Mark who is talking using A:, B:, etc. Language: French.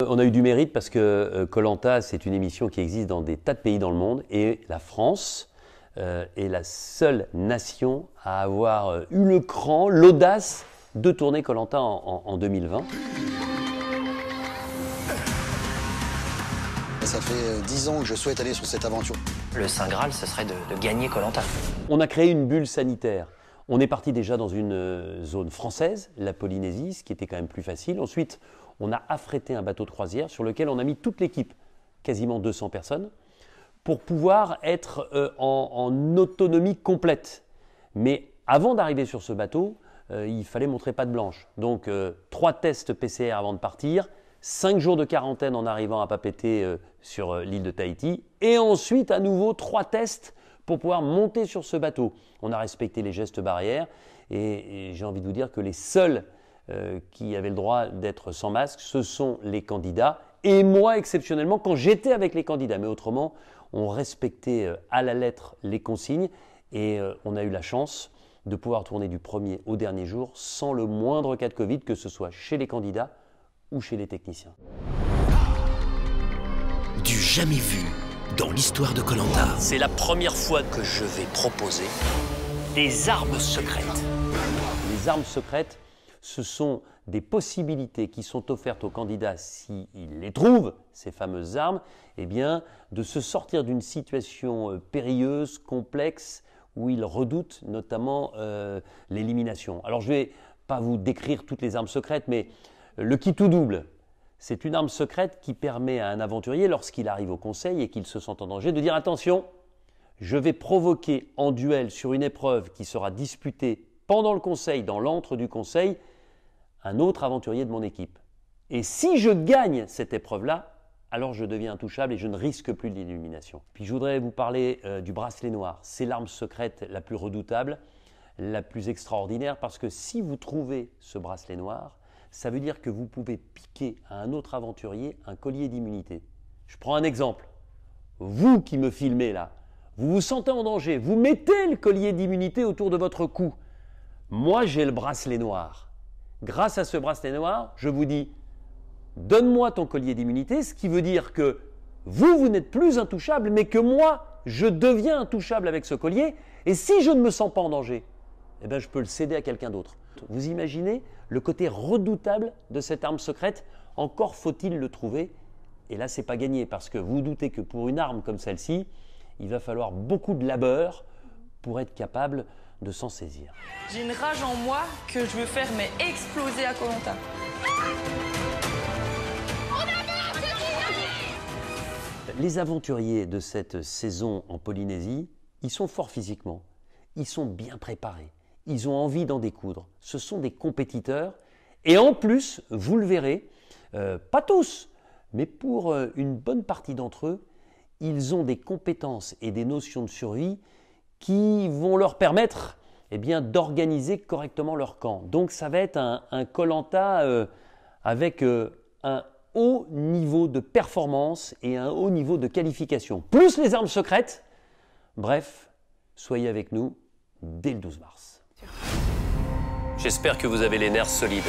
A: On a eu du mérite parce que koh Lanta, c'est une émission qui existe dans des tas de pays dans le monde et la France est la seule nation à avoir eu le cran, l'audace de tourner koh Lanta en 2020.
B: Ça fait 10 ans que je souhaite aller sur cette aventure.
C: Le Saint Graal, ce serait de gagner koh Lanta.
A: On a créé une bulle sanitaire. On est parti déjà dans une zone française, la Polynésie, ce qui était quand même plus facile. Ensuite, on a affrété un bateau de croisière sur lequel on a mis toute l'équipe, quasiment 200 personnes, pour pouvoir être en autonomie complète. Mais avant d'arriver sur ce bateau, il fallait montrer patte blanche. Donc 3 tests PCR avant de partir, 5 jours de quarantaine en arrivant à Papeete sur l'île de Tahiti, et ensuite à nouveau 3 tests pour pouvoir monter sur ce bateau. On a respecté les gestes barrières et j'ai envie de vous dire que les seuls qui avaient le droit d'être sans masque, ce sont les candidats et moi exceptionnellement quand j'étais avec les candidats. Mais autrement, on respectait à la lettre les consignes et on a eu la chance de pouvoir tourner du premier au dernier jour sans le moindre cas de Covid, que ce soit chez les candidats ou chez les techniciens.
D: Du jamais vu dans l'histoire de koh Lanta.
C: C'est la première fois que je vais proposer des armes secrètes.
A: Les armes secrètes, ce sont des possibilités qui sont offertes aux candidats s'ils les trouvent, ces fameuses armes, eh bien, de se sortir d'une situation périlleuse, complexe, où ils redoutent notamment l'élimination. Alors je ne vais pas vous décrire toutes les armes secrètes, mais le kit tout double, c'est une arme secrète qui permet à un aventurier, lorsqu'il arrive au conseil et qu'il se sent en danger, de dire « Attention, je vais provoquer en duel sur une épreuve qui sera disputée pendant le conseil, dans l'antre du conseil, un autre aventurier de mon équipe. Et si je gagne cette épreuve-là, alors je deviens intouchable et je ne risque plus l'illumination. » Puis je voudrais vous parler du bracelet noir. C'est l'arme secrète la plus redoutable, la plus extraordinaire, parce que si vous trouvez ce bracelet noir, ça veut dire que vous pouvez piquer à un autre aventurier un collier d'immunité. Je prends un exemple. Vous qui me filmez là, vous vous sentez en danger, vous mettez le collier d'immunité autour de votre cou. Moi, j'ai le bracelet noir. Grâce à ce bracelet noir, je vous dis, donne-moi ton collier d'immunité, ce qui veut dire que vous n'êtes plus intouchable, mais que moi, je deviens intouchable avec ce collier. Et si je ne me sens pas en danger, eh bien, je peux le céder à quelqu'un d'autre. Vous imaginez le côté redoutable de cette arme secrète? Encore faut-il le trouver. Et là, ce n'est pas gagné, parce que vous doutez que pour une arme comme celle-ci, il va falloir beaucoup de labeur pour être capable de s'en saisir.
E: J'ai une rage en moi que je veux faire mais exploser à koh Lanta.
A: Les aventuriers de cette saison en Polynésie, ils sont forts physiquement, ils sont bien préparés, ils ont envie d'en découdre. Ce sont des compétiteurs et en plus, vous le verrez, pas tous, mais pour une bonne partie d'entre eux, ils ont des compétences et des notions de survie qui vont leur permettre d'organiser correctement leur camp. Donc ça va être un koh Lanta avec un haut niveau de performance et un haut niveau de qualification. Plus les armes secrètes. Bref, soyez avec nous dès le 12 mars.
C: J'espère que vous avez les nerfs solides.